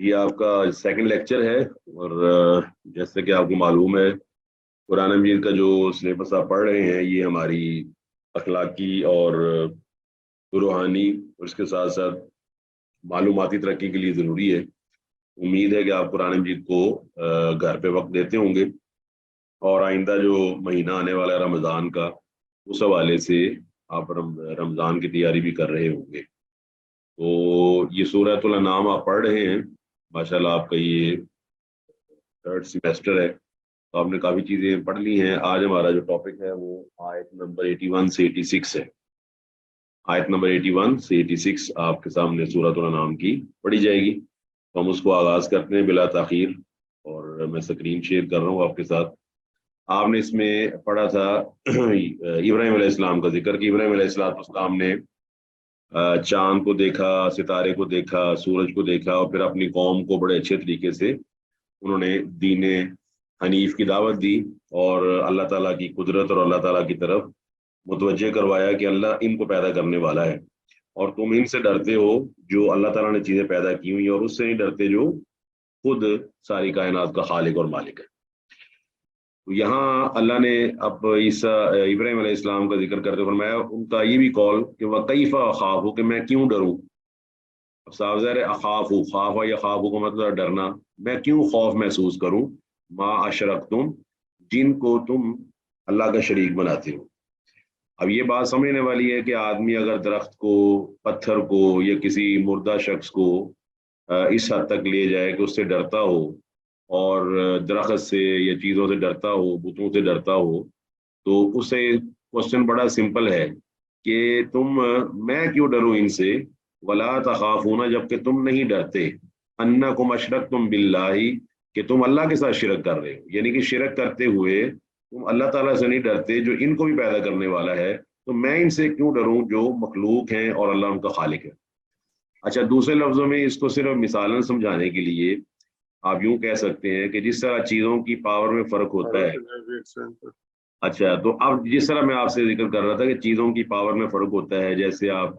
یہ آپ کا سیکنڈ لیکچر ہے اور جیسے کہ آپ کو معلوم ہے قرآن مجید کا جو سلیبس آپ پڑھ رہے ہیں یہ ہماری اخلاقی اور روحانی اور اس کے ساتھ ساتھ معلوماتی ترقی کے لیے ضروری ہے۔ امید ہے کہ آپ قرآن مجید کو گھر پہ وقت دیتے ہوں گے اور آئندہ جو مہینہ آنے والا ہے رمضان کا اس حوالے سے آپ رمضان کی تیاری بھی کر رہے ہوں گے۔ تو یہ سورۃ الانعام آپ پڑھ رہے ہیں، ماشاءاللہ آپ کا یہ تھرڈ سیمیسٹر ہے تو آپ نے کافی چیزیں پڑھ لی ہیں۔ آج ہمارا جو ٹاپک ہے وہ آیت نمبر 81 سے 86 ہے۔ آیت نمبر 81 سے 86 آپ کے سامنے سورۃ الانعام کی پڑھی جائے گی، تو ہم اس کو آغاز کرتے ہیں بلا تاخیر، اور میں اسکرین شیئر کر رہا ہوں آپ کے ساتھ۔ آپ نے اس میں پڑھا تھا ابراہیم علیہ السلام کا ذکر کہ ابراہیم علیہ السلام نے چاند کو دیکھا، ستارے کو دیکھا، سورج کو دیکھا، اور پھر اپنی قوم کو بڑے اچھے طریقے سے انہوں نے دین حنیف کی دعوت دی اور اللہ تعالیٰ کی قدرت اور اللہ تعالیٰ کی طرف متوجہ کروایا کہ اللہ ان کو پیدا کرنے والا ہے اور تم ان سے ڈرتے ہو جو اللہ تعالیٰ نے چیزیں پیدا کی ہوئی، اور اس سے نہیں ڈرتے جو خود ساری کائنات کا خالق اور مالک ہے۔ یہاں اللہ نے اب ابراہیم علیہ السلام کا ذکر کرتے فرمایا ان کا یہ بھی قول کہ وَكَيْفَ أَخَافُ کہ میں کیوں ڈروں۔ اب صاف ظاہر ہے اخاف یا خوف کا مطلب ڈرنا، میں کیوں خوف محسوس کروں ما اشرکتم جن کو تم اللہ کا شریک بناتے ہو۔ اب یہ بات سمجھنے والی ہے کہ آدمی اگر درخت کو، پتھر کو یا کسی مردہ شخص کو اس حد تک لے جائے کہ اس سے ڈرتا ہو اور درخت سے یا چیزوں سے ڈرتا ہو، بتوں سے ڈرتا ہو، تو اسے کوشچن بڑا سمپل ہے کہ میں کیوں ڈروں ان سے، ولا تخافون جبکہ تم نہیں ڈرتے، انکم اشرکتم باللہ کہ تم اللہ کے ساتھ شرک کر رہے ہو، یعنی کہ شرک کرتے ہوئے تم اللہ تعالیٰ سے نہیں ڈرتے جو ان کو بھی پیدا کرنے والا ہے، تو میں ان سے کیوں ڈروں جو مخلوق ہیں اور اللہ ان کا خالق ہے۔ اچھا، دوسرے لفظوں میں اس کو صرف مثالن سمجھانے کے لیے آپ یوں کہہ سکتے ہیں کہ جس طرح چیزوں کی پاور میں فرق ہوتا ہے، اچھا تو اب جس طرح میں آپ سے ذکر کر رہا تھا کہ چیزوں کی پاور میں فرق ہوتا ہے، جیسے آپ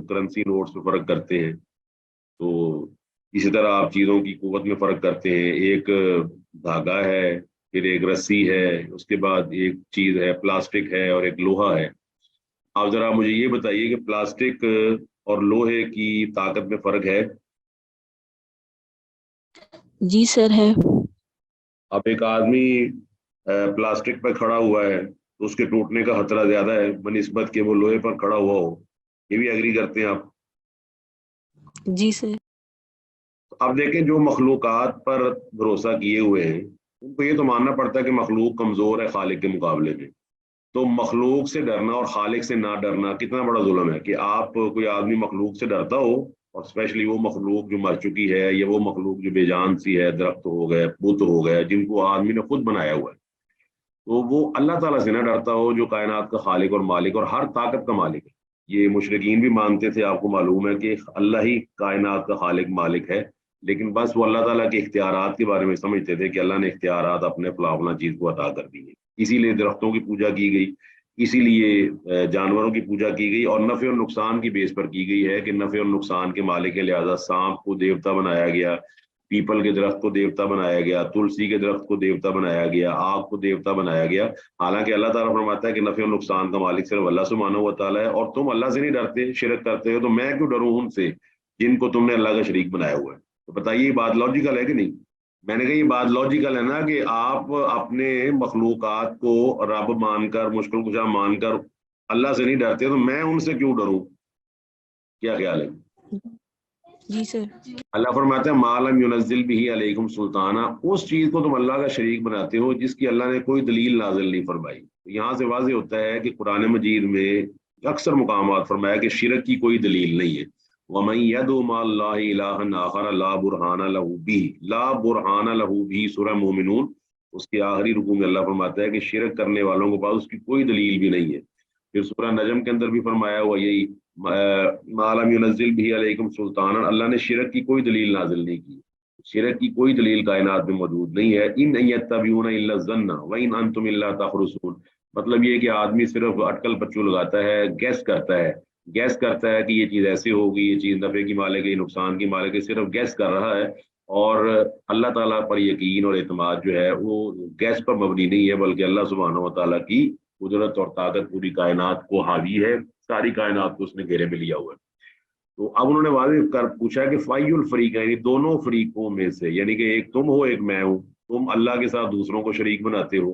کرنسی نوٹس میں فرق کرتے ہیں تو اسی طرح آپ چیزوں کی قوت میں فرق کرتے ہیں۔ ایک دھاگا ہے، پھر ایک رسی ہے، اس کے بعد ایک چیز ہے پلاسٹک ہے اور ایک لوہا ہے۔ آپ ذرا مجھے یہ بتائیے کہ پلاسٹک اور لوہے کی طاقت میں فرق ہے؟ جی سر ہے۔ اب ایک آدمی پلاسٹک پر کھڑا ہوا ہے تو اس کے ٹوٹنے کا خطرہ زیادہ ہے بنسبت کہ وہ لوہے پر کھڑا ہوا ہو، یہ بھی ایگری کرتے ہیں آپ؟ جی سر۔ اب دیکھیں جو مخلوقات پر بھروسہ کیے ہوئے ہیں ان کو یہ تو ماننا پڑتا ہے کہ مخلوق کمزور ہے خالق کے مقابلے میں، تو مخلوق سے ڈرنا اور خالق سے نہ ڈرنا کتنا بڑا ظلم ہے کہ آپ کوئی آدمی مخلوق سے ڈرتا ہو، اور اسپیشلی وہ مخلوق جو مر چکی ہے یا وہ مخلوق جو بے جان سی ہے، درخت ہو گئے، بت ہو گئے، جن کو آدمی نے خود بنایا ہوا ہے، تو وہ اللہ تعالیٰ سے نہ ڈرتا ہو جو کائنات کا خالق اور مالک اور ہر طاقت کا مالک ہے۔ یہ مشرکین بھی مانتے تھے، آپ کو معلوم ہے کہ اللہ ہی کائنات کا خالق مالک ہے، لیکن بس وہ اللہ تعالیٰ کے اختیارات کے بارے میں سمجھتے تھے کہ اللہ نے اختیارات اپنے فلاں چیز کو عطا کر دی ہے، اسی لیے درختوں کی پوجا کی گئی، اسی لیے جانوروں کی پوجا کی گئی، اور نفع اور نقصان کی بیس پر کی گئی ہے کہ نفع اور نقصان کے مالک کے لہٰذا سانپ کو دیوتا بنایا گیا، پیپل کے درخت کو دیوتا بنایا گیا، تلسی کے درخت کو دیوتا بنایا گیا، آگ کو دیوتا بنایا گیا، حالانکہ اللہ تعالیٰ فرماتا ہے کہ نفع و نقصان کا مالک صرف اللہ سبحانہ و تعالیٰ ہے، اور تم اللہ سے نہیں ڈرتے، شرک کرتے ہو، تو میں کیوں ڈروں ان سے جن کو تم نے اللہ کا شریک بنایا ہوا ہے۔ تو بتائیے یہ بات لاجیکل ہے کہ نہیں؟ میں نے کہا یہ بات لاجیکل ہے نا کہ آپ اپنے مخلوقات کو رب مان کر، مشکل کشا مان کر اللہ سے نہیں ڈرتے، تو میں ان سے کیوں ڈروں؟ کیا خیال ہے؟ جی سر۔ اللہ فرماتا ہے ما لم ينزل به علیکم سلطانہ، اس چیز کو تم اللہ کا شریک بناتے ہو جس کی اللہ نے کوئی دلیل نازل نہیں فرمائی۔ یہاں سے واضح ہوتا ہے کہ قرآن مجید میں اکثر مقامات فرمایا کہ شرک کی کوئی دلیل نہیں ہے۔ وَمَن يَدْعُ مَعَ اللَّهِ إِلَٰهًا آخَرَ لَا بُرْهَانَ لَهُ بِهِ لَا بُرْهَانَ لَهُ بِهِ سورہ مومنون اس کے آخری رکوع میں اللہ فرماتا ہے کہ شرک کرنے والوں کے پاس اس کی کوئی دلیل بھی نہیں ہے۔ پھر سورہ نجم کے اندر بھی فرمایا ہوا یہی ما لم ينزل به علیکم سلطانا، اللہ نے شرک کی کوئی دلیل نازل نہیں کی، شرک کی کوئی دلیل کائنات میں موجود نہیں ہے۔ ان یتبعون الا الظن وان انتم الا تخرصون، مطلب یہ کہ آدمی صرف اٹکل پچو لگاتا ہے، گیس کرتا ہے کہ یہ چیز ایسے ہوگی، یہ چیز نفع کی مالک ہے، یہ نقصان کی مالک ہے، صرف گیس کر رہا ہے، اور اللہ تعالیٰ پر یقین اور اعتماد جو ہے وہ گیس پر مبنی نہیں ہے، بلکہ اللہ سبحانہ و تعالیٰ کی قدرت اور طاقت پوری کائنات کو حاوی ہے، ساری کائنات کو اس نے گھیرے میں لیا ہوا ہے۔ تو اب انہوں نے واضح کر پوچھا کہ فائی الفریق، یعنی دونوں فریقوں میں سے، یعنی کہ ایک تم ہو ایک میں ہوں، تم اللہ کے ساتھ دوسروں کو شریک بناتے ہو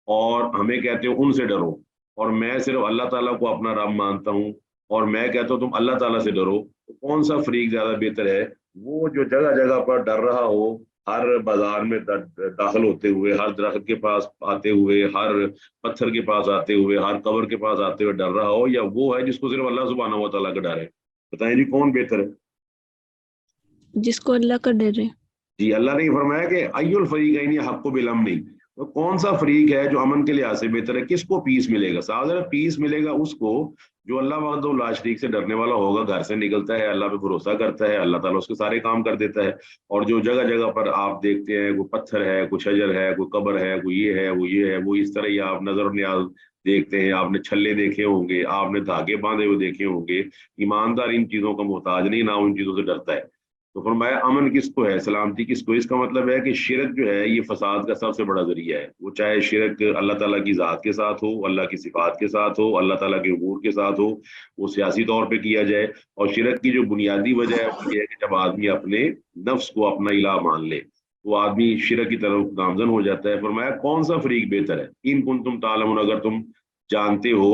اور ہمیں کہتے ہو ان سے ڈرو، اور میں صرف اللہ تعالیٰ کو اپنا رب مانتا ہوں اور میں کہتا ہوں تم اللہ تعالیٰ سے ڈرو، تو کون سا فریق زیادہ بہتر ہے؟ وہ جو جگہ جگہ پر ڈر رہا ہو، ہر بازار میں داخل ہوتے ہوئے، ہر درخت کے پاس آتے ہوئے، ہر پتھر کے پاس آتے ہوئے، ہر قبر کے پاس آتے ہوئے ڈر رہا ہو، یا وہ ہے جس کو صرف اللہ سبحانہ و تعالیٰ کا ڈر ہے؟ بتائیں جی کون بہتر ہے؟ جس کو اللہ کا ڈر ہے۔ جی اللہ نے یہ فرمایا کہ ای الفریقین حق بالامن، تو کون سا فریق ہے جو امن کے لحاظ سے بہتر ہے؟ کس کو پیس ملے گا؟ صاحب پیس ملے گا اس کو جو اللہ وحدہ لا شریک سے ڈرنے والا ہوگا، گھر سے نکلتا ہے، اللہ پہ بھروسہ کرتا ہے، اللہ تعالیٰ اس کے سارے کام کر دیتا ہے۔ اور جو جگہ جگہ پر آپ دیکھتے ہیں کوئی پتھر ہے، کوئی شجر ہے، کوئی قبر ہے، کوئی یہ ہے، وہ یہ ہے، وہ اس طرح ہی آپ نظر و نیاز دیکھتے ہیں، آپ نے چھلے دیکھے ہوں گے، آپ نے دھاگے باندھے ہوئے دیکھے ہوں گے۔ ایماندار ان چیزوں کا محتاج نہیں، نہ ان چیزوں سے ڈرتا ہے۔ تو فرمایا امن کس کو ہے، سلامتی کس کو؟ اس کا مطلب ہے کہ شرک جو ہے یہ فساد کا سب سے بڑا ذریعہ ہے، وہ چاہے شرک اللہ تعالیٰ کی ذات کے ساتھ ہو، اللہ کی صفات کے ساتھ ہو، اللہ تعالیٰ کے امور کے ساتھ ہو، وہ سیاسی طور پہ کیا جائے۔ اور شرک کی جو بنیادی وجہ ہے وہ یہ ہے کہ جب آدمی اپنے نفس کو اپنا الہ مان لے، وہ آدمی شرک کی طرف گامزن ہو جاتا ہے۔ فرمایا کون سا فریق بہتر ہے؟ ان کنتم تعلمون، اگر تم جانتے ہو،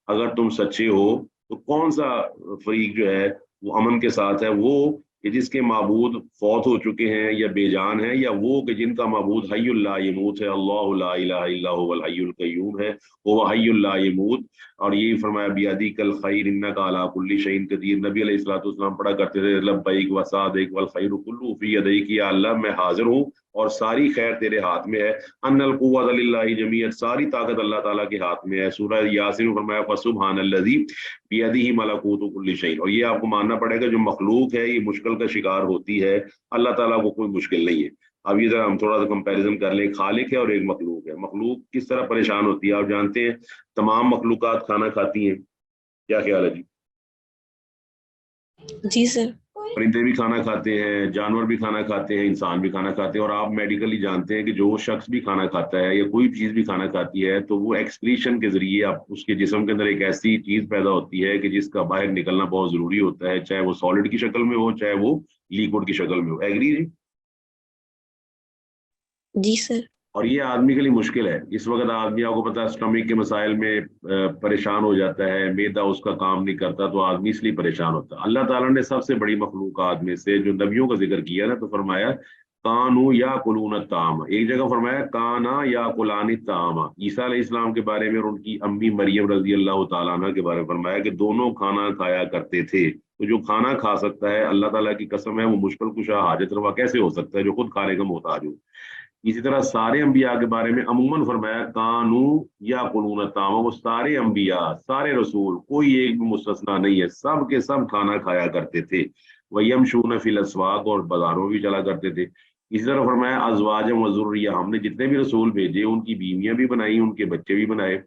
اگر تم سچے ہو، تو کون سا فریق جو ہے وہ امن کے ساتھ ہے؟ وہ کہ جس کے معبود فوت ہو چکے ہیں یا بے جان ہیں، یا وہ کہ جن کا معبود حی لا یموت ہے، اللہ لا الہ الا هو الحی القیوم ہے، وہ حی لا یموت۔ اور یہ فرمایا بیادیک الخیر انک علی کل شیء قدیر، نبی علیہ الصلوۃ والسلام پڑھا کرتے تھے لبیک وسعدیک والخیر کلہ فی یدیک، یا اللہ میں حاضر ہوں اور ساری خیر تیرے ہاتھ میں ہے، ان القوۃ للہ جمیعا، ساری طاقت اللہ تعالیٰ کے ہاتھ میں ہے۔ سورہ یاسین میں فرمایا فسبحان الذی بیدہ ملکوت کل شیء، اور یہ آپ کو ماننا پڑے گا جو مخلوق ہے یہ مشکل کا شکار ہوتی ہے، اللہ تعالیٰ کو کوئی مشکل نہیں ہے۔ اب یہ ذرا ہم تھوڑا سا کمپیریزن کر لیں، خالق ہے اور ایک مخلوق ہے، مخلوق کس طرح پریشان ہوتی ہے؟ آپ جانتے ہیں تمام مخلوقات کھانا کھاتی ہیں، کیا خیال ہے جی؟ جی سر۔ پرندے بھی کھانا کھاتے ہیں، جانور بھی کھانا کھاتے ہیں، انسان بھی کھانا کھاتے ہیں، اور آپ میڈیکلی جانتے ہیں کہ جو شخص بھی کھانا کھاتا ہے یا کوئی چیز بھی کھانا کھاتی ہے تو وہ ایکسکریشن کے ذریعے آپ اس کے جسم کے اندر ایک ایسی چیز پیدا ہوتی ہے کہ جس کا باہر نکلنا بہت ضروری ہوتا ہے، چاہے وہ سالڈ کی شکل میں ہو چاہے وہ لیکوڈ کی شکل میں ہو۔ ایگری جی؟ جی سر۔ اور یہ آدمی کے لیے مشکل ہے۔ اس وقت آدمی آپ کو پتا ہے اسٹمک کے مسائل میں پریشان ہو جاتا ہے، معدہ اس کا کام نہیں کرتا تو آدمی اس لیے پریشان ہوتا ہے۔ اللہ تعالیٰ نے سب سے بڑی مخلوقات میں سے جو نبیوں کا ذکر کیا نا تو فرمایا کانو یا کلون الطعام، ایک جگہ فرمایا کانا یا کلان الطعام۔ عیسیٰ علیہ السلام کے بارے میں اور ان کی امی مریم رضی اللہ تعالیٰ عنہ کے بارے میں فرمایا کہ دونوں کھانا کھایا کرتے تھے۔ تو جو کھانا کھا سکتا ہے، اللہ تعالیٰ کی قسم ہے، وہ مشکل کشا حاجت روا کیسے ہو سکتا ہے جو خود کھانے کا محتاج ہو؟ اسی طرح سارے انبیاء کے بارے میں عموماً فرمایا کانو یا قلون الطعام، وہ سارے انبیاء سارے رسول کوئی ایک بھی مستثنا نہیں ہے، سب کے سب کھانا کھایا کرتے تھے۔ وَيَمْشُونَ فِي الْأَسْوَاقِ، اور بازاروں بھی چلا کرتے تھے۔ اسی طرح فرمایا ازواجا وذریہ، ہم نے جتنے بھی رسول بھیجے ان کی بیویاں بھی بنائی، ان کے بچے بھی بنائے۔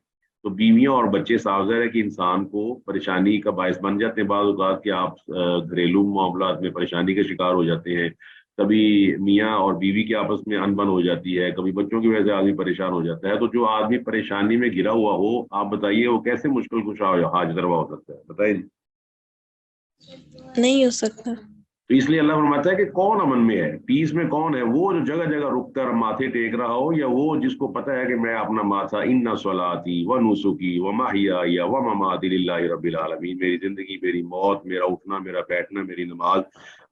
تو بیویاں اور بچے صاف ظاہر ہے کہ انسان کو پریشانی کا باعث بن جاتے ہیں، بعض اوقات کہ آپ گھریلو معاملات میں پریشانی کا شکار ہو جاتے ہیں، کبھی میاں اور بیوی کے آپس میں انبن ہو جاتی ہے، کبھی بچوں کی وجہ سے آدمی پریشان ہو جاتا ہے۔ تو جو آدمی پریشانی میں گھرا ہوا ہو، آپ بتائیے وہ کیسے مشکل کشا حاجت روا ہو سکتا ہے؟ بتائیے جی۔ نہیں ہو سکتا۔ تو اس لیے اللہ فرماتا ہے کہ کون امن میں ہے، پیس میں کون ہے؟ وہ جو جگہ جگہ رک کر ماتھے ٹیک رہا ہو، یا وہ جس کو پتا ہے کہ میں اپنا ماتھا ان صلاتی و نسکی و محیای و مماتی للہ رب العالمین، میری زندگی، میری موت، میرا اٹھنا، میرا بیٹھنا، میری نماز،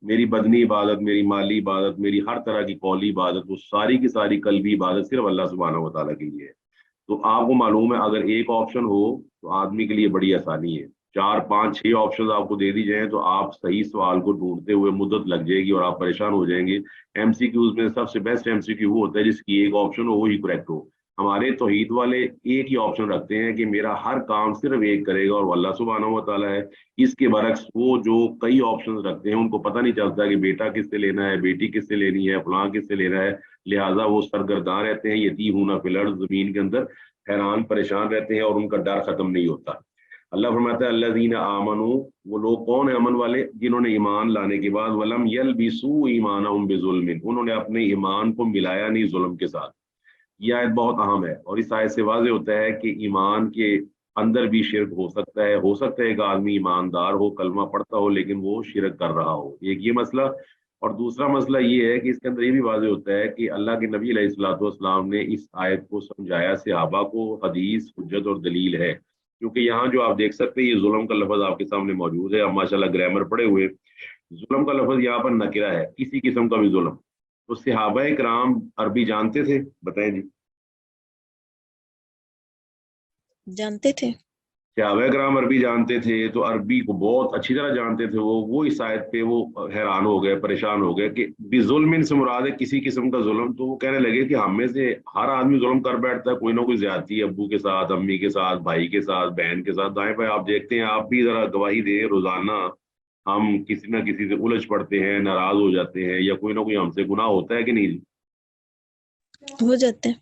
میری بدنی عبادت، میری مالی عبادت، میری ہر طرح کی قولی عبادت، وہ ساری کی ساری قلبی عبادت صرف اللہ سبحانہ و تعالیٰ کے لیے ہے۔ تو آپ کو معلوم ہے اگر ایک آپشن ہو تو آدمی کے لیے بڑی آسانی ہے، 4 5 6 آپشن آپ کو دے دی جائیں تو آپ صحیح سوال کو ڈھونڈتے ہوئے مدت لگ جائے گی اور آپ پریشان ہو جائیں گے۔ ایم سی کیوز میں سب سے بیسٹ ایم سی کیو وہ ہوتا ہے جس کی ایک آپشن ہو وہی کریکٹ ہو۔ ہمارے توحید والے ایک ہی آپشن رکھتے ہیں کہ میرا ہر کام صرف ایک کرے گا اور وہ اللہ سبحانہ و تعالیٰ ہے۔ اس کے برعکس وہ جو کئی آپشن رکھتے ہیں ان کو پتہ نہیں چلتا کہ بیٹا کس سے لینا ہے، بیٹی کس سے لینی ہے، فلاں کس سے لینا ہے، لہٰذا وہ سرگرداں رہتے ہیں، یتیہون فی الارض، زمین کے اندر حیران پریشان رہتے ہیں اور ان کا ڈر ختم نہیں ہوتا۔ اللہ فرماتا ہے الذین آمنو، وہ لوگ کون ہیں امن والے؟ جنہوں نے ایمان لانے کے بعد ولم یلبسوا ایمانہم بظلم، انہوں نے اپنے ایمان کو ملایا نہیں ظلم کے ساتھ۔ یہ آیت بہت اہم ہے، اور اس آیت سے واضح ہوتا ہے کہ ایمان کے اندر بھی شرک ہو سکتا ہے ایک آدمی ایماندار ہو، کلمہ پڑھتا ہو، لیکن وہ شرک کر رہا ہو، ایک یہ مسئلہ۔ اور دوسرا مسئلہ یہ ہے کہ اس کے اندر یہ بھی واضح ہوتا ہے کہ اللہ کے نبی علیہ الصلوۃ والسلام نے اس آیت کو سمجھایا صحابہ کو، حدیث حجت اور دلیل ہے، کیونکہ یہاں جو آپ دیکھ سکتے ہیں یہ ظلم کا لفظ آپ کے سامنے موجود ہے، اب ماشاءاللہ گرامر پڑھے ہوئے، ظلم کا لفظ یہاں پر نکرہ ہے، کسی قسم کا بھی ظلم۔ تو صحابہ کرام عربی جانتے تھے؟ بتائیں جی۔ جانتے تھے۔ صحابہ کرام عربی جانتے تھے، تو عربی کو بہت اچھی طرح جانتے تھے، وہ اس آیت پہ وہ حیران ہو گئے، پریشان ہو گئے کہ بظلم سے مراد ہے کسی قسم کا ظلم۔ تو وہ کہنے لگے کہ ہم میں سے ہر آدمی ظلم کر بیٹھتا ہے، کوئی نہ کوئی زیادتی، ابو کے ساتھ، امی کے ساتھ، بھائی کے ساتھ، بہن کے ساتھ، دائیں بائیں آپ دیکھتے ہیں، آپ بھی ذرا گواہی دیں، روزانہ ہم کسی نہ کسی سے الجھ پڑتے ہیں، ناراض ہو جاتے ہیں، یا کوئی نہ کوئی ہم سے گناہ ہوتا ہے کہ نہیں؟ ہو جاتے ہیں۔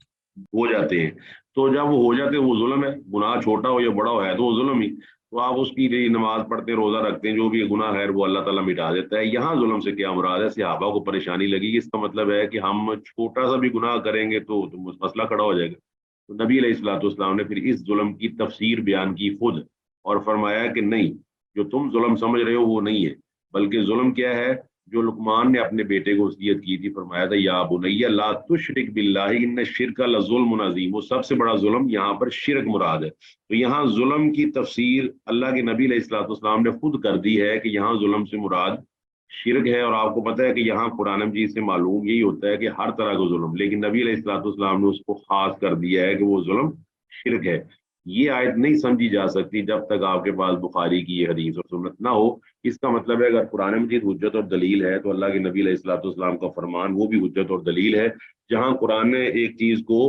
ہو جاتے ہیں۔ تو جب وہ ہو جاتے ہیں وہ ظلم ہے، گناہ چھوٹا ہو یا بڑا ہو ہے تو وہ ظلم ہی۔ تو آپ اس کی لیے نماز پڑھتے ہیں، روزہ رکھتے ہیں، جو بھی گناہ ہے وہ اللہ تعالیٰ مٹا دیتا ہے۔ یہاں ظلم سے کیا مراد ہے؟ صحابہ کو پریشانی لگی، اس کا مطلب ہے کہ ہم چھوٹا سا بھی گناہ کریں گے تو مسئلہ کھڑا ہو جائے گا۔ تو نبی علیہ الصلوۃ والسلام نے پھر اس ظلم کی تفسیر بیان کی خود، اور فرمایا کہ نہیں، جو تم ظلم سمجھ رہے ہو وہ نہیں ہے، بلکہ ظلم کیا ہے؟ جو لقمان نے اپنے بیٹے کو وصیت کی تھی، فرمایا تھا یا بنی لا تشرک باللہ ان الشرک لظلم عظیم، وہ سب سے بڑا ظلم یہاں پر شرک مراد ہے۔ تو یہاں ظلم کی تفسیر اللہ کے نبی علیہ الصلوۃ والسلام نے خود کر دی ہے کہ یہاں ظلم سے مراد شرک ہے، اور آپ کو پتہ ہے کہ یہاں قرآن مجید سے معلوم یہی ہوتا ہے کہ ہر طرح کا ظلم، لیکن نبی علیہ الصلوۃ والسلام نے اس کو خاص کر دیا ہے کہ وہ ظلم شرک ہے۔ یہ آیت نہیں سمجھی جا سکتی جب تک آپ کے پاس بخاری کی یہ حدیث اور سنت نہ ہو۔ اس کا مطلب ہے اگر قرآن مجید حجت اور دلیل ہے تو اللہ کے نبی علیہ الصلوۃ والسلام کا فرمان وہ بھی حجت اور دلیل ہے۔ جہاں قرآن نے ایک چیز کو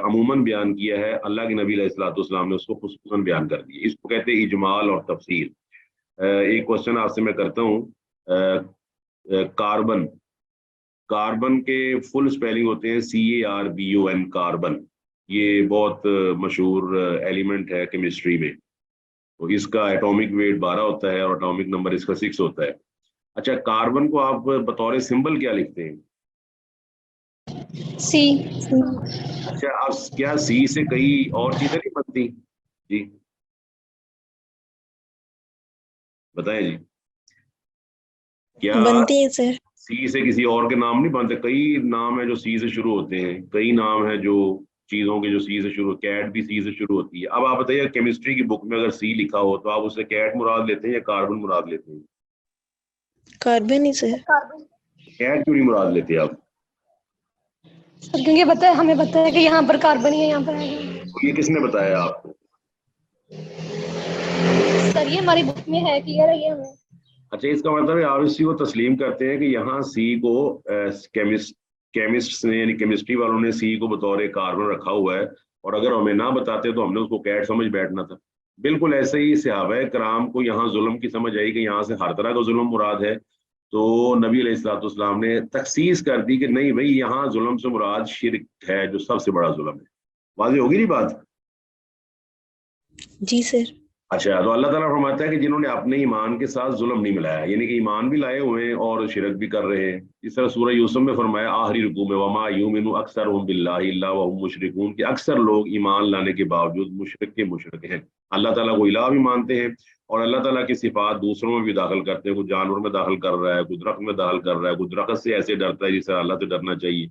عموماً بیان کیا ہے، اللہ کے نبی علیہ الصلوۃ والسلام نے اس کو خصوصاً بیان کر دیا۔ اس کو کہتے ہیں اجمال اور تفصیل۔ ایک کوشچن آپ سے میں کرتا ہوں، کاربن، کاربن کے فل سپیلنگ ہوتے ہیں CARBON، کاربن، یہ بہت مشہور ایلیمنٹ ہے کیمسٹری میں، تو اس کا ایٹامک ویٹ 12 ہوتا ہے اور ایٹامک نمبر اس کا 6 ہوتا ہے۔ اچھا، کاربن کو آپ بطور سمبل کیا لکھتے ہیں؟ سی۔ اچھا، اب کیا سی سے کئی اور چیزیں نہیں بنتی؟ جی بتائیں جی، کیا بنتی ہے سر۔ سی سے کسی اور کے نام نہیں بنتے؟ کئی نام ہیں جو سی سے شروع ہوتے ہیں، کئی نام ہیں جو چیزوں کے جو سی سے شروع، کیٹ بھی سی سے شروع ہوتی ہے۔ اب آپ بتائیے کیمسٹری کی بک میں اگر سی لکھا ہو تو آپ اسے کیٹ مراد لیتے ہیں یا کاربن مراد لیتے ہیں؟ کاربن ہی سر۔ کیٹ کیوں نہیں مراد لیتے آپ؟ کیونکہ پتہ ہے، ہمیں پتہ ہے کہ یہاں پر کاربن ہی ہے، یہاں پر ہے۔ تو یہ کس نے بتایا آپ کو؟ سر یہ ہماری بک میں ہے، کلیئر ہے یہ ہمیں۔ اچھا، اس کا مطلب ہے آپ اسی کو تسلیم کرتے ہیں کہ یہاں سی کو کیمسٹ نے، یعنی کیمسٹری والوں نے سی کو بطور کاربن رکھا ہوا ہے، اور اگر ہمیں نہ بتاتے تو ہم نے اس کو کیٹ سمجھ بیٹھنا تھا۔ بالکل ایسے ہی صحابہ کرام کو یہاں ظلم کی سمجھ آئی کہ یہاں سے ہر طرح کا ظلم مراد ہے، تو نبی علیہ الصلوۃ والسلام نے تخصیص کر دی کہ نہیں بھائی، یہاں ظلم سے مراد شرک ہے جو سب سے بڑا ظلم ہے۔ واضح ہوگی نہیں بات؟ جی سر۔ اچھا، تو اللہ تعالیٰ فرماتا ہے کہ جنہوں نے اپنے ایمان کے ساتھ ظلم نہیں ملایا، یعنی کہ ایمان بھی لائے ہوئے ہیں اور شرک بھی کر رہے ہیں۔ اس طرح سورہ یوسف میں فرمایا آخری رکوع میں وما یؤمن اکثرهم باللہ الا وهم مشرکون، کہ اکثر لوگ ایمان لانے کے باوجود مشرک کے مشرک ہیں، اللہ تعالیٰ کو الہ بھی مانتے ہیں اور اللہ تعالیٰ کی صفات دوسروں میں بھی داخل کرتے ہیں، کوئی جانور میں داخل کر رہا ہے، کوئی درخت میں داخل کر رہا ہے، کوئی درخت سے ایسے ڈرتا ہے جس سے اللہ سے ڈرنا چاہیے۔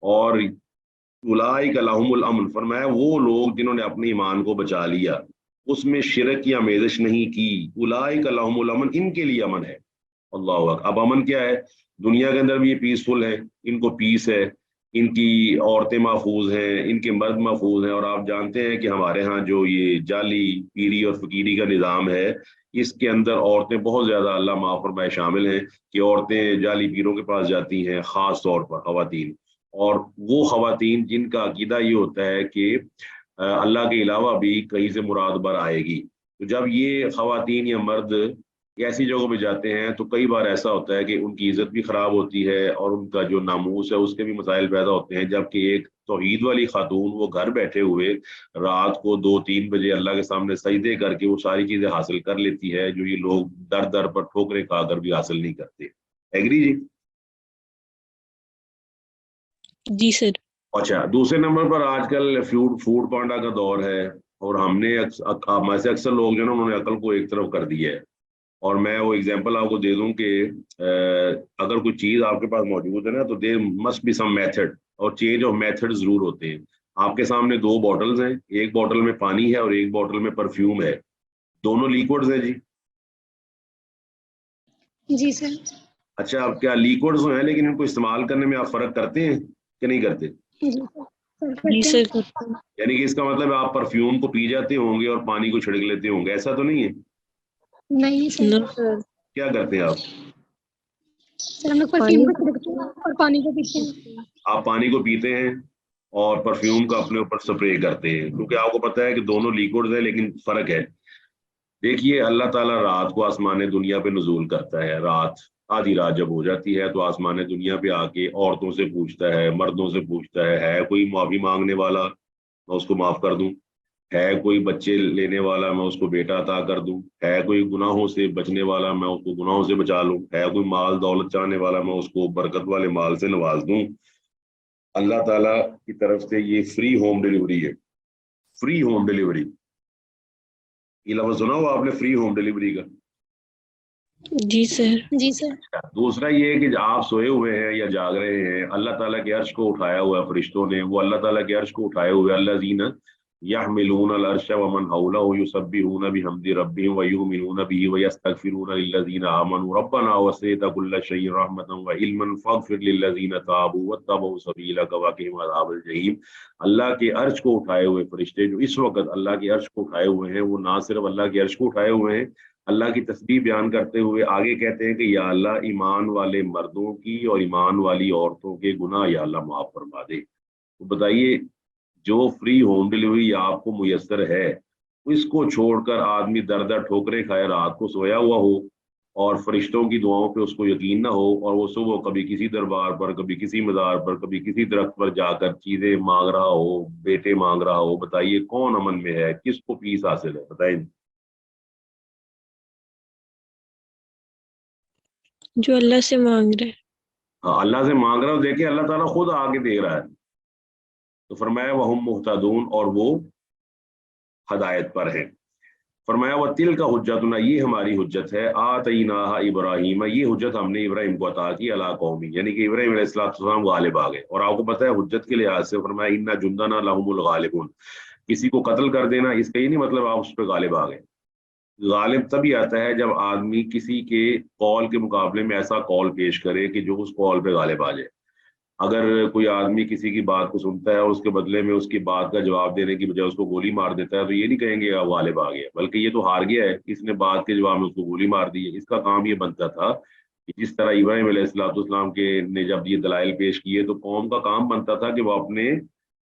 اور اولئک لہم الامن، فرمایا وہ لوگ جنہوں نے اپنے ایمان کو بچا لیا، اس میں شرک کی آمیزش نہیں کی، اولئک لہم الامن، ان کے لیے امن ہے۔ اللہ اکبر۔ اب امن کیا ہے؟ دنیا کے اندر بھی یہ پیسفل ہے، ان کو پیس ہے، ان کی عورتیں محفوظ ہیں، ان کے مرد محفوظ ہیں، اور آپ جانتے ہیں کہ ہمارے ہاں جو یہ جعلی پیری اور فقیری کا نظام ہے، اس کے اندر عورتیں بہت زیادہ اللہ معاف فرمائے شامل ہیں، کہ عورتیں جعلی پیروں کے پاس جاتی ہیں، خاص طور پر خواتین، اور وہ خواتین جن کا عقیدہ یہ ہوتا ہے کہ اللہ کے علاوہ بھی کہیں سے مراد بر آئے گی، تو جب یہ خواتین یا مرد ایسی جگہوں پہ جاتے ہیں تو کئی بار ایسا ہوتا ہے کہ ان کی عزت بھی خراب ہوتی ہے اور ان کا جو ناموس ہے اس کے بھی مسائل پیدا ہوتے ہیں، جبکہ ایک توحید والی خاتون وہ گھر بیٹھے ہوئے رات کو 2-3 بجے اللہ کے سامنے سجدے کر کے وہ ساری چیزیں حاصل کر لیتی ہے جو یہ لوگ در در پر ٹھوکریں کھا کر بھی حاصل نہیں کرتے. ایگری جی؟ جی سر. اچھا دوسرے نمبر پر آج کل فوڈ پانڈا کا دور ہے اور ہم نے ہمارے سے اکثر لوگ جو نا انہوں نے عقل کو ایک طرف کر دیا ہے. اور میں وہ اگزامپل آپ کو دے دوں کہ اگر کوئی چیز آپ کے پاس موجود ہے نا تو there must be some method اور چینج آف میتھڈ ضرور ہوتے ہیں. آپ کے سامنے 2 بوٹلز ہیں, ایک بوٹل میں پانی ہے اور ایک بوٹل میں پرفیوم ہے, دونوں لیکوڈز ہیں جی. جی سر. اچھا اب کیا لیکوڈز ہیں لیکن ان کو استعمال کرنے میں آپ فرق کرتے ہیں کہ نہیں کرتے؟ جی سر. یعنی کہ اس کا مطلب آپ پرفیوم کو پی جاتے ہوں گے اور پانی کو چھڑک لیتے ہوں گے, ایسا تو نہیں ہے؟ نہیں سر. کیا کرتے ہیں آپ؟ سر ہم لوگ پرفیوم کو چھڑکتے ہیں اور پانی کو پیتے ہیں. آپ پانی کو پیتے ہیں اور پرفیوم کا اپنے اوپر سپرے کرتے ہیں کیونکہ آپ کو پتہ ہے کہ دونوں لیکوڈز ہیں لیکن فرق ہے. دیکھیے اللہ تعالیٰ رات کو آسمان دنیا پہ نزول کرتا ہے, رات آدھی رات جب ہو جاتی ہے تو آسمان دنیا پہ آ کے عورتوں سے پوچھتا ہے, مردوں سے پوچھتا ہے کوئی معافی مانگنے والا میں اس کو معاف کر دوں, ہے کوئی بچے لینے والا میں اس کو بیٹا عطا کر دوں, ہے کوئی گناہوں سے بچنے والا میں اس کو گناہوں سے بچا لوں, ہے کوئی مال دولت چاہنے والا میں اس کو برکت والے مال سے نواز دوں. اللہ تعالیٰ کی طرف سے یہ فری ہوم ڈیلیوری ہے, فری ہوم ڈیلیوری. یہ لفظ سنا ہوا آپ نے فری ہوم ڈیلیوری کا؟ جی سر. جی سر. دوسرا یہ ہے کہ آپ سوئے ہوئے ہیں یا جاگ رہے ہیں, اللہ تعالیٰ کے عرش کو اٹھایا ہوا ہے فرشتوں نے, وہ اللہ تعالیٰ کے عرش کو اٹھائے ہوئے الذین یحملون العرش ومن حولہ یسبحون بحمد ربہم ویؤمنون بہ ویستغفرون للذین آمنوا ربنا وسعت کل شیء رحمۃ وعلما فاغفر للذین تابوا واتبعوا سبیلک وقہم عذاب الجحیم. اللہ کے عرش کو اٹھائے ہوئے فرشتے جو اس وقت اللہ کے عرش کو اٹھائے ہوئے ہیں وہ نہ صرف اللہ کے عرش کو اٹھائے ہوئے ہیں, اللہ کی تسبیح بیان کرتے ہوئے آگے کہتے ہیں کہ یا اللہ ایمان والے مردوں کی اور ایمان والی عورتوں کے گناہ یا اللہ معاف فرما دے. تو بتائیے جو فری ہوم ڈیلیوری آپ کو میسر ہے اس کو چھوڑ کر آدمی در در ٹھوکریں کھائے رات کو سویا ہوا ہو اور فرشتوں کی دعاؤں پہ اس کو یقین نہ ہو, اور وہ صبح کبھی کسی دربار پر, کبھی کسی مزار پر, کبھی کسی درخت پر جا کر چیزیں مانگ رہا ہو, بیٹے مانگ رہا ہو, بتائیے کون امن میں ہے, کس کو پیس حاصل ہے؟ بتائیں. جو اللہ سے مانگ رہے. ہاں اللہ سے مانگ رہا ہو, دیکھیں اللہ تعالیٰ خود آگے دے رہا ہے. تو فرمایا وہم مہتدون, اور وہ ہدایت پر ہیں. فرمایا وتلک حجتنا, یہ ہماری حجت ہے, آتیناہا ابراہیم, یہ حجت ہم نے ابراہیم کو عطا کی علی قومی, یعنی کہ ابراہیم علیہ السلام غالب آ گئے. اور آپ کو پتہ ہے حجت کے لحاظ سے فرمایا انا جندنا لہم الغالبون, کسی کو قتل کر دینا اس کا یہ نہیں مطلب آپ اس پہ غالب آ گئے. غالب تبھی آتا ہے جب آدمی کسی کے قول کے مقابلے میں ایسا قول پیش کرے کہ جو اس قول پہ غالب آ جائے. اگر کوئی آدمی کسی کی بات کو سنتا ہے اور اس کے بدلے میں اس کی بات کا جواب دینے کی بجائے اس کو گولی مار دیتا ہے تو یہ نہیں کہیں گے غالب آ گیا, بلکہ یہ تو ہار گیا ہے, اس نے بات کے جواب میں اس کو گولی مار دی ہے. اس کا کام یہ بنتا تھا کہ جس طرح ابراہیم علیہ السلام کے نے جب یہ دلائل پیش کیے تو قوم کا کام بنتا تھا کہ وہ اپنے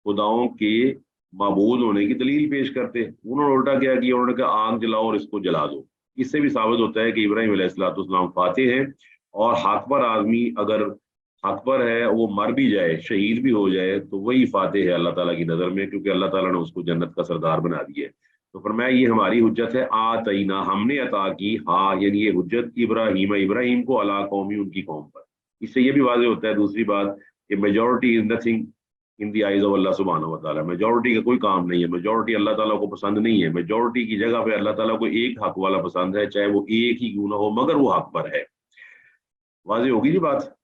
خداؤں کے معبود ہونے کی دلیل پیش کرتے. انہوں نے الٹا کیا کہ انہوں نے کہا آگ جلاؤ اور اس کو جلا دو. اس سے بھی ثابت ہوتا ہے کہ ابراہیم علیہ السلام فاتح ہیں, اور حق پر آدمی اگر حق پر ہے وہ مر بھی جائے, شہید بھی ہو جائے, تو وہی فاتح ہے اللہ تعالیٰ کی نظر میں, کیونکہ اللہ تعالیٰ نے اس کو جنت کا سردار بنا دیا ہے. تو فرمایا یہ ہماری حجت ہے, آتینا, ہم نے عطا کی, ہاں یعنی یہ حجت ابراہیم کو علی قومی, ان کی قوم پر. اس سے یہ بھی واضح ہوتا ہے دوسری بات کہ majority is nothing in the eyes of اللہ سبحانہ و تعالیٰ. میجورٹی کا کوئی کام نہیں ہے, میجورٹی اللہ تعالیٰ کو پسند نہیں ہے. میجورٹی کی جگہ پہ اللہ تعالیٰ کو ایک حق والا پسند ہے, چاہے وہ ایک ہی کیوں نہ ہو مگر وہ حق پر ہے. واضح ہوگی جی بات؟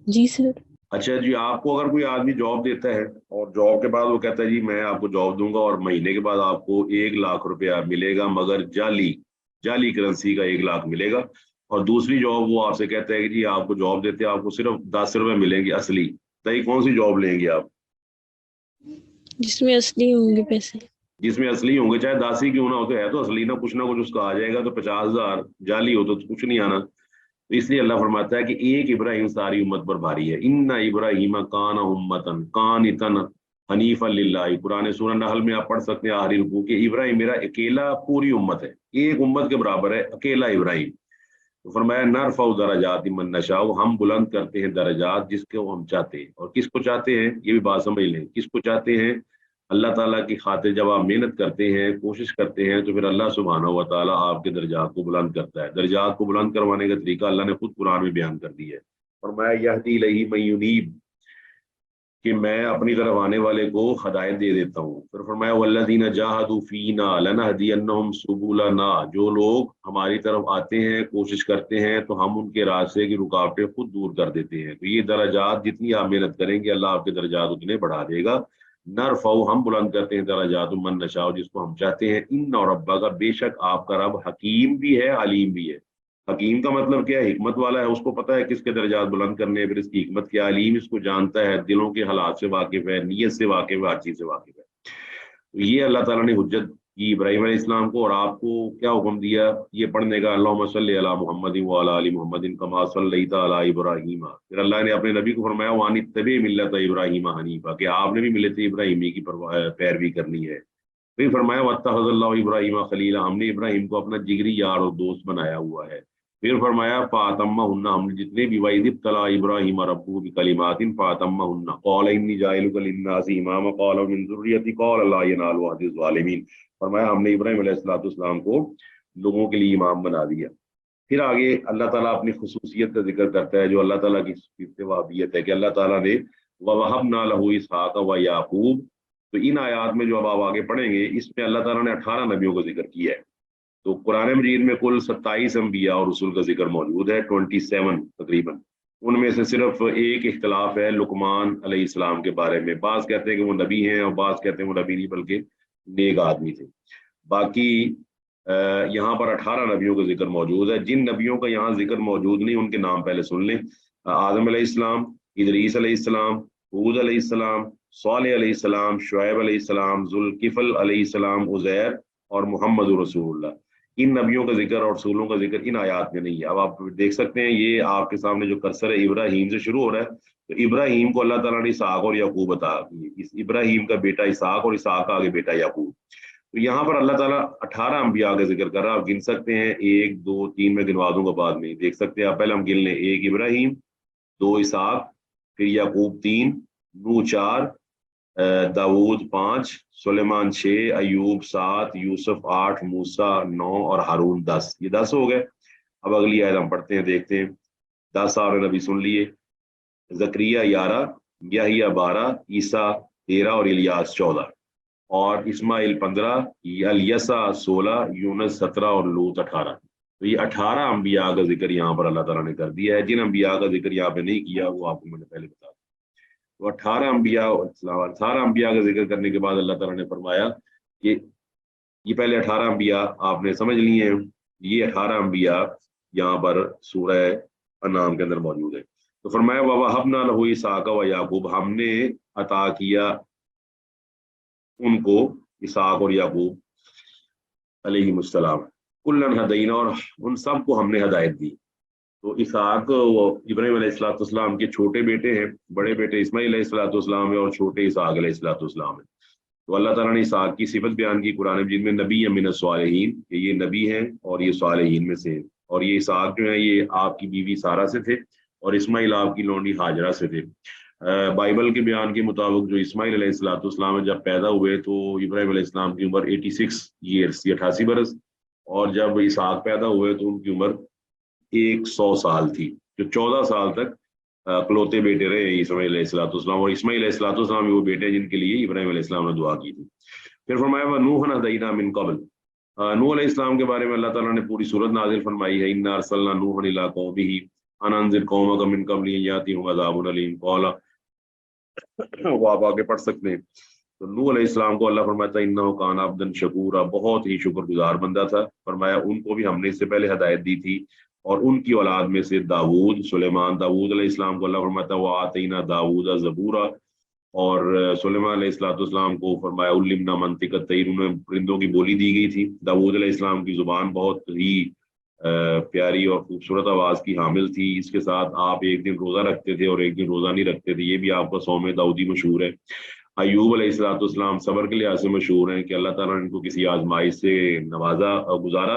جی سر. اچھا جی, آپ کو اگر کوئی آدمی جاب دیتا ہے اور جاب کے بعد وہ کہتا ہے جی میں آپ کو جاب دوں گا اور مہینے کے بعد آپ کو 1 لاکھ روپیہ ملے گا, مگر جعلی کرنسی کا 1 لاکھ ملے گا, اور دوسری جاب وہ آپ سے کہتا ہے کہ جی آپ کو جاب دیتے ہیں آپ کو صرف 10 روپے ملیں گے اصلی, تو کون سی جاب لیں گے آپ؟ جس میں اصلی ہوں گے پیسے. جس میں اصلی ہوں گے, چاہے 10 ہی کیوں نہ ہو, تو ہے تو اصلی نا, کچھ نہ کچھ اس کا آ جائے گا. تو 50,000 جعلی ہو تو کچھ نہیں آنا. تو اس لیے اللہ فرماتا ہے کہ ایک ابراہیم ساری امت پر بھاری ہے. ان ابراہیم کان امتن قانتن حنیفا للہ, قرآن سورہ نحل میں آپ پڑھ سکتے ہیں آخری رکوع کہ ابراہیم میرا اکیلا پوری امت ہے, ایک امت کے برابر ہے اکیلا ابراہیم. تو فرمایا نرفع درجات من نشاء، ہم بلند کرتے ہیں درجات جس کو ہم چاہتے ہیں. اور کس کو چاہتے ہیں یہ بھی بات سمجھ لیں، کس کو چاہتے ہیں؟ اللہ تعالیٰ کی خاطر جب آپ محنت کرتے ہیں، کوشش کرتے ہیں، تو پھر اللہ سبحانہ و تعالیٰ آپ کے درجات کو بلند کرتا ہے. درجات کو بلند کروانے کا طریقہ اللہ نے خود قرآن میں بیان کر دیا ہے. فرمایا یہدی الیہ من ینیب، کہ میں اپنی طرف آنے والے کو ہدایت دے دیتا ہوں. پھر فرمایا والذین جاہدوا فینا لنہدینہم سبلنا، جو لوگ ہماری طرف آتے ہیں، کوشش کرتے ہیں، تو ہم ان کے راستے کی رکاوٹیں خود دور کر دیتے ہیں. تو یہ درجات جتنی آپ محنت کریں گے اللہ آپ کے درجات اتنے بڑھا دے گا. نرفع، ہم بلند کرتے ہیں درجات من نشاء، جس کو ہم چاہتے ہیں. ان ربک، بے شک آپ کا رب حکیم بھی ہے علیم بھی ہے. حکیم کا مطلب کیا ہے؟ حکمت والا ہے، اس کو پتہ ہے کس کے درجات بلند کرنے ہیں، پھر اس کی حکمت کیا. علیم، اس کو جانتا ہے، دلوں کے حالات سے واقف ہے، نیت سے واقف ہے، ہر چیز سے واقف ہے. تو یہ اللہ تعالیٰ نے حجت کی ابراہیم علیہ السلام کو. اور آپ کو کیا حکم دیا یہ پڑھنے کا؟ اللہم صلی علی محمد وعلی آل محمد کما صلیت علی ابراہیم. پھر اللہ نے اپنے نبی کو فرمایا وان اتبع ملت ابراہیم حنیفا، کہ آپ نے بھی ملت ابراہیمی کی پیروی کرنی ہے. پھر فرمایا واتخذ اللہ ابراہیم خلیلا، ہم نے ابراہیم کو اپنا جگری یار اور دوست بنایا ہوا ہے. پھر فرمایا فاتمہن، ہم نے جتنے بھی وعید ابتلا ابراہیم ربہ بکلمات فاتمہن قال انی جاعلک للناس اماما قال من ذریتی قال لا ینال عہد الظالمین. فرمایا ہم نے ابراہیم علیہ السلام کو لوگوں کے لیے امام بنا دیا. پھر آگے اللہ تعالیٰ اپنی خصوصیت کا ذکر کرتا ہے جو اللہ تعالیٰ کی وہابیت ہے، کہ اللہ تعالیٰ نے وَوَهَبْنَا لَهُ إِسْحَاقَ وَيَعْقُوبَ. تو ان آیات میں جو اب آپ آگے پڑھیں گے اس میں اللہ تعالیٰ نے 18 نبیوں کا ذکر کیا ہے. تو قرآن مجید میں کل 27 انبیاء اور رسول کا ذکر موجود ہے، 27 تقریباً. ان میں سے صرف ایک اختلاف ہے لقمان علیہ السلام کے بارے میں. بعض کہتے ہیں کہ وہ نبی ہیں اور بعض کہتے ہیں وہ نبی نہیں بلکہ نیک آدمی تھے. باقی یہاں پر 18 نبیوں کا ذکر موجود ہے. جن نبیوں کا یہاں ذکر موجود نہیں ان کے نام پہلے سن لیں. آدم علیہ السلام، ادریس علیہ السلام، ہود علیہ السلام، صالح علیہ السلام، شعیب علیہ السلام، ذوالکفل علیہ السلام، عزیر اور محمد رسول اللہ. ان نبیوں کا ذکر اور رسولوں کا ذکر ان آیات میں نہیں ہے. اب آپ دیکھ سکتے ہیں یہ آپ کے سامنے جو کرسر ہے ابراہیم سے شروع ہو رہا ہے. تو ابراہیم کو اللہ تعالیٰ نے اسحاق اور یعقوب عطا کی. اس ابراہیم کا بیٹا اسحاق اور اسحاق کا آگے بیٹا یعقوب. تو یہاں پر اللہ تعالیٰ 18 انبیاء کا ذکر کر رہا ہے. آپ گن سکتے ہیں 1 2 3 میں گنوا دوں گا بعد میں، دیکھ سکتے ہیں آپ. پہلے ہم گن لیں 1 ابراہیم، 2 اسحاق، پھر یعقوب 3، نوح 4، داود 5، سلیمان 6، ایوب 7، یوسف 8، موسیٰ 9 اور ہارون 10. یہ 10 ہو گئے. اب اگلی آیت ہم پڑھتے ہیں، دیکھتے ہیں. 10 سارے نبی سن لیے. زکریا 11، یحییٰ 12، عیسیٰ 13 اور الیاس 14 اور اسماعیل 15، الیسع 16، یونس 17 اور لوط 18. تو یہ 18 انبیاء کا ذکر یہاں پر اللہ تعالیٰ نے کر دیا ہے. جن انبیاء کا ذکر یہاں پہ نہیں کیا وہ آپ کو میں نے پہلے بتا دیا. تو 18 انبیاء کا ذکر کرنے کے بعد اللہ تعالیٰ نے فرمایا کہ یہ پہلے 18 انبیاء آپ نے سمجھ لیے ہیں. یہ 18 انبیاء یہاں پر سورہ انعام کے اندر موجود ہے. تو فرمایا وَوَهَبْنَا لَهُ إِسْحَاقَ وَيَعْقُوبَ، ہم نے عطا کیا ان کو اسحاق اور یعقوب علیہ السلام. کُلًّا ہدینا، اور ان سب کو ہم نے ہدایت دی. تو اسحاق ابراہیم علیہ السلام کے چھوٹے بیٹے ہیں، بڑے بیٹے اسماعیل علیہ السلام ہے اور چھوٹے اسحاق علیہ السلام ہے. تو اللہ تعالیٰ نے اسحاق کی صفت بیان کی قرآن مجید میں، نبی من الصالحین، کہ یہ نبی ہیں اور یہ صالحین میں سے ہیں. اور یہ اسحاق جو ہیں یہ آپ کی بیوی سارہ سے تھے اور اسماعیل آپ کی لونڈی ہاجرہ سے تھے. بائبل کے بیان کے مطابق جو اسماعیل علیہ السلام جب پیدا ہوئے تو ابراہیم علیہ السلام کی عمر 86 ایئرس، 88 برس، اور جب اسحاق پیدا ہوئے تو ان کی عمر 100 سال تھی. جو 14 سال تک کلوتے بیٹے رہے اسماعیل علیہ السلام. اور اسماعیل علیہ السلام وہ بیٹے جن کے لیے ابراہیم علیہ السلام نے دعا کی تھی. پھر فرمایا وَنُوحًا هَدَيْنَا مِن قَبْلُ، نوح علیہ السلام کے بارے میں اللہ تعالیٰ نے پوری صورت نازل فرمائی ہے. اِنَّا أَرْسَلْنَا نُوحًا إِلَىٰ قَوْمِهِ أَنْ أَنذِرْ قَوْمَكَ مِن قَبْلِ أَن يَأْتِيَهُمْ عَذَابٌ أَلِيمٌ. قال وہ آپ آگے پڑھ سکتے ہیں. تو نوح علیہ السلام کو اللہ فرماتا ہے انہ کان عبدا شکورا، بہت ہی شکر گزار بندہ تھا. فرمایا ان کو بھی ہم نے اس سے پہلے ہدایت دی تھی. اور ان کی اولاد میں سے داود، سلیمان، داود علیہ السلام کو اللہ فرماتا ہے وآتینا داود زبورا، اور سلیمان علیہ السلام کو فرمایا علمنا منطق الطیر، انہیں پرندوں کی بولی دی گئی تھی. داود علیہ السلام کی زبان بہت ہی پیاری اور خوبصورت آواز کی حامل تھی. اس کے ساتھ آپ ایک دن روزہ رکھتے تھے اور ایک دن روزہ نہیں رکھتے تھے، یہ بھی آپ کا صوم داؤدی مشہور ہے. ایوب علیہ السلام صبر کے لحاظ سے مشہور ہیں کہ اللہ تعالیٰ نے ان کو کسی آزمائش سے نوازا اور گزارا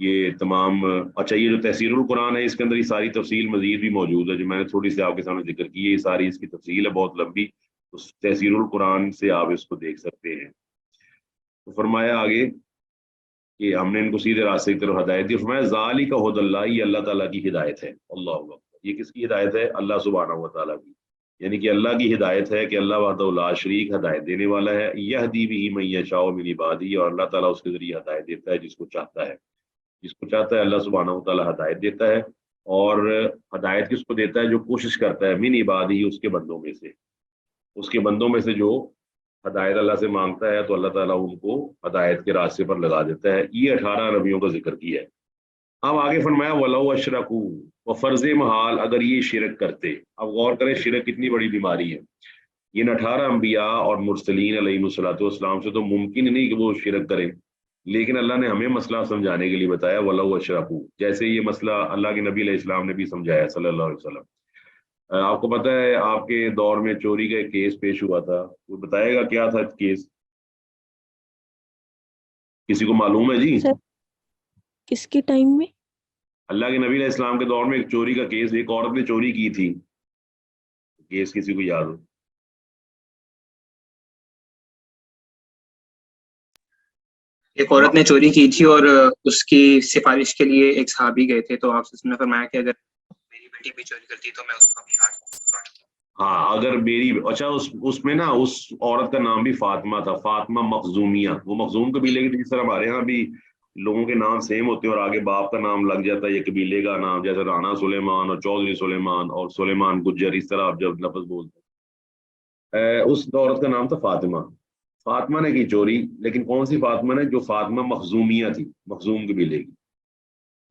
یہ تمام اچھا یہ جو تفسیر القرآن ہے اس کے اندر یہ ساری تفصیل مزید بھی موجود ہے جو میں نے تھوڑی سی آپ کے سامنے ذکر کی ہے، یہ ساری اس کی تفصیل ہے بہت لمبی، اس تفسیر القرآن سے آپ اس کو دیکھ سکتے ہیں۔ تو فرمایا آگے کہ ہم نے ان کو سیدھے راستے کی طرف ہدایت دی، فرمایا ذالک ھدی اللہ، یہ اللہ تعالیٰ کی ہدایت ہے۔ اللہ اکبر، یہ کس کی ہدایت ہے؟ اللہ سبحانہ و تعالیٰ کی، یعنی کہ اللہ کی ہدایت ہے کہ اللہ وحدہ لا شریک ہدایت دینے والا ہے، یہدی بہ من یشاء من عبادہ، اور اللہ تعالیٰ اس کے ذریعے ہدایت دیتا ہے جس کو چاہتا ہے، جس کو چاہتا ہے اللہ سبحانہ و تعالیٰ ہدایت دیتا ہے۔ اور ہدایت کس کو دیتا ہے؟ جو کوشش کرتا ہے، من عبادہ، اس کے بندوں میں سے، اس کے بندوں میں سے جو ہدایت اللہ سے مانگتا ہے تو اللہ تعالیٰ ان کو ہدایت کے راستے پر لگا دیتا ہے۔ یہ 18 نبیوں کا ذکر کیا ہے۔ اب آگے فرمایا وَلَوْ أَشْرَكُوا، وہ فرض محال اگر یہ شرک کرتے۔ اب غور کریں شرک کتنی بڑی بیماری ہے۔ ان 18 انبیاء اور مرسلین علیہ الصلوۃ والسلام سے تو ممکن نہیں کہ وہ شرک کریں، لیکن اللہ نے ہمیں مسئلہ سمجھانے کے لیے بتایا وَلَوْ أَشْرَكُوا، جیسے یہ مسئلہ اللہ کے نبی علیہ السلام نے بھی سمجھایا صلی اللہ علیہ وسلم۔ آپ کو پتہ ہے آپ کے دور میں چوری کا ایک کیس پیش ہوا تھا، وہ بتائے گا کیا تھا کیس؟ کسی کو معلوم ہے جی؟ سر کس کے ٹائم میں؟ اللہ کے نبی علیہ السلام کے دور میں ایک چوری کا کیس، ایک عورت نے چوری کی تھی، کیس کسی کو یاد ہو؟ ایک عورت نے چوری کی تھی اور اس کی سفارش کے لیے ایک صحابی گئے تھے، تو آپ نے فرمایا کہ اگر میری بیٹی بھی چوری کرتی تو میں اس کا بھی ہاتھ کاٹ دوں۔ ہاں اگر میری، اچھا اس میں نا اس عورت کا نام بھی فاطمہ تھا، فاطمہ مخزومیہ، وہ مخزوم قبیلے کی تھی، جس طرح ہمارے یہاں بھی لوگوں کے نام سیم ہوتے ہیں اور آگے باپ کا نام لگ جاتا ہے یہ قبیلے کا نام، جیسے رانا سلیمان اور چودھری سلیمان اور سلیمان گجر، اس طرح آپ جب لفظ بولتے ہیں۔ اس عورت کا نام تھا فاطمہ۔ فاطمہ نے کی چوری، لیکن کون سی فاطمہ نے؟ جو فاطمہ مخزومیہ تھی، مخزوم قبیلے کی۔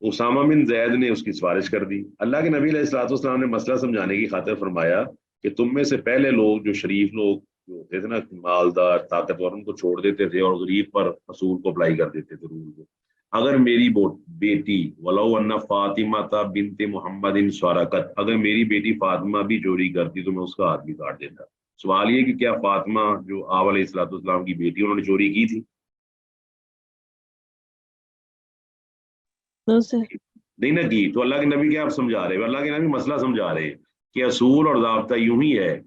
اسامہ بن زید نے اس کی سفارش کر دی۔ اللہ کے نبی علیہ الصلوۃ والسلام نے مسئلہ سمجھانے کی خاطر فرمایا کہ تم میں سے پہلے لوگ جو شریف لوگ جو ہوتے تھے نا، مالدار طاقتور، ان کو چھوڑ دیتے تھے اور غریب پر اصول کو اپلائی کر دیتے تھے، رول کو۔ اگر میری بیٹی ولو ان فاطمہ بنت محمد سرقت، اگر میری بیٹی فاطمہ بھی چوری کرتی تو میں اس کا ہاتھ بھی کاٹ دیتا۔ سوال یہ کہ کیا فاطمہ جو آپ علیہ الصلوۃ والسلام کی بیٹی، انہوں نے چوری کی تھی؟ نو سر۔ نہیں نہ کی، تو اللہ کے نبی کیا آپ سمجھا رہے ہیں؟ اللہ کے نبی مسئلہ سمجھا رہے ہیں کہ اصول اور ضابطہ یوں ہی ہے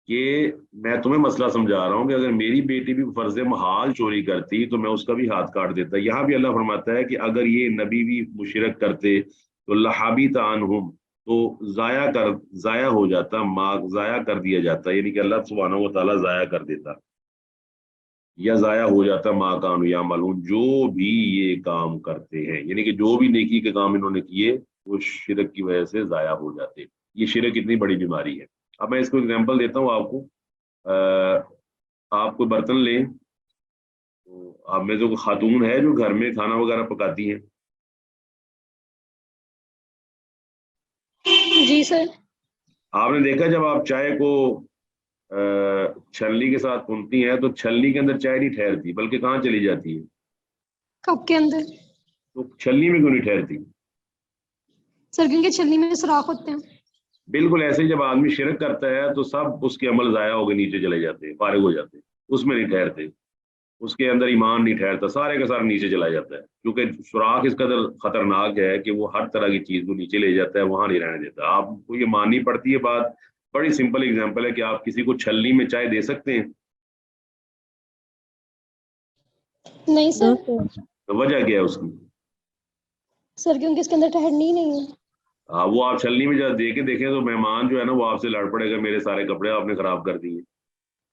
کہ میں تمہیں مسئلہ سمجھا رہا ہوں کہ اگر میری بیٹی بھی فرض محال چوری کرتی تو میں اس کا بھی ہاتھ کاٹ دیتا۔ یہاں بھی اللہ فرماتا ہے کہ اگر یہ نبی بھی مشرک کرتے تو لحبط عنہم، تو ضائع ہو جاتا، ضائع کر دیا جاتا، یعنی کہ اللہ سبحانہ و تعالیٰ ضائع کر دیتا یا ضائع ہو جاتا ما کانوا یعملون، جو بھی یہ کام کرتے ہیں، یعنی کہ جو بھی نیکی کے کام انہوں نے کیے وہ شرک کی وجہ سے ضائع ہو جاتے۔ یہ شرک اتنی بڑی بیماری ہے۔ اب میں اس کو اگزامپل دیتا ہوں آپ کو۔ آپ کو برتن لیں، تو آپ میں جو خاتون ہے جو گھر میں کھانا وغیرہ پکاتی ہیں، جی سر۔ آپ نے دیکھا جب آپ چائے کو چھلنی کے ساتھ پونتی ہیں تو چھلنی کے اندر چائے نہیں ٹھہرتی بلکہ کہاں چلی جاتی ہے؟ کپ کے اندر۔ تو چھلنی میں کیوں نہیں ٹھہرتی؟ سر کیونکہ چھلنی میں سوراخ ہوتے ہیں۔ بالکل ایسے ہی جب آدمی شرک کرتا ہے تو سب اس کے عمل ضائع ہو کے نیچے چلے جاتے ہیں، فارغ ہو جاتے ہیں، اس میں نہیں ٹھہرتے، اس کے اندر ایمان نہیں ٹھہرتا، سارے کا سارا نیچے چلا جاتا ہے، کیونکہ سوراخ اس قدر خطرناک ہے کہ وہ ہر طرح کی چیز کو نیچے لے جاتا ہے، وہاں نہیں رہنے دیتا۔ آپ کو یہ ماننی پڑتی ہے بات، بڑی سمپل اگزامپل ہے کہ آپ کسی کو چھلنی میں چائے دے سکتے ہیں؟ نہیں سر۔ تو وجہ کیا ہے اس کی؟ سر کیونکہ اس کے اندر ٹھہرنی ہی نہیں ہے۔ وہ آپ چھلنی میں جب دے کے دیکھیں تو مہمان جو ہے نا وہ آپ سے لڑ پڑے گا، میرے سارے کپڑے آپ نے خراب کر دیے۔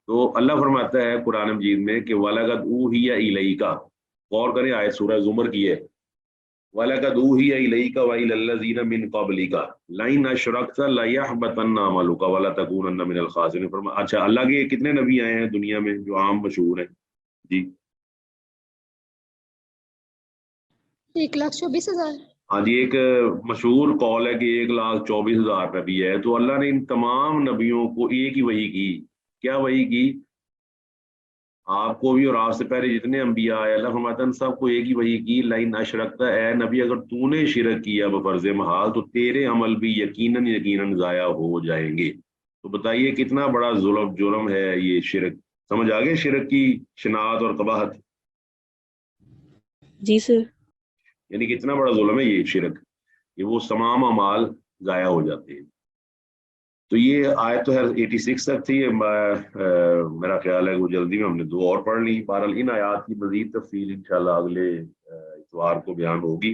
تو اللہ فرماتا ہے قرآن مجید میں کہ وَلَقَدْ أُوحِيَ إِلَيْكَ، غور کریں آیت سورہ زمر کی ہے، وَلَقَدْ أُوحِيَ إِلَيْكَ وَإِلَى الَّذِينَ مِن قَبْلِكَ لَئِنْ أَشْرَكْتَ لَيَحْبَطَنَّ عَمَلُكَ وَلَتَكُونَنَّ مِنَ الْخَاسِرِينَ۔ فرمایا اچھا اللہ کے کتنے نبی آئے ہیں دنیا میں جو عام مشہور ہیں؟ جی 1,24,000۔ ہاں جی، ایک مشہور قول ہے کہ 1,24,000 نبی ہے۔ تو اللہ نے ان تمام نبیوں کو ایک ہی وحی کی۔ کیا وحی کی؟ آپ کو بھی اور آپ سے پہلے جتنے انبیاء آئے، اللہ فرماتا ہے سب کو ایک ہی وحی کی، لائن اشرکتا، اے نبی اگر تو نے شرک کیا بفرض محال تو تیرے عمل بھی یقیناً ضائع ہو جائیں گے۔ تو بتائیے کتنا بڑا جرم ہے یہ شرک۔ سمجھ آگے شرک کی شناعت اور قباحت؟ جی سر۔ یعنی کہ اتنا بڑا ظلم ہے یہ شرک کہ وہ تمام اعمال ضائع ہو جاتے ہیں. تو یہ آیت تو ہے 86 تک تھی. میرا خیال ہے وہ جلدی میں ہم نے 2 اور پڑھ لی. بہرحال ان آیات کی مزید تفصیل انشاءاللہ اگلے اتوار کو بیان ہوگی.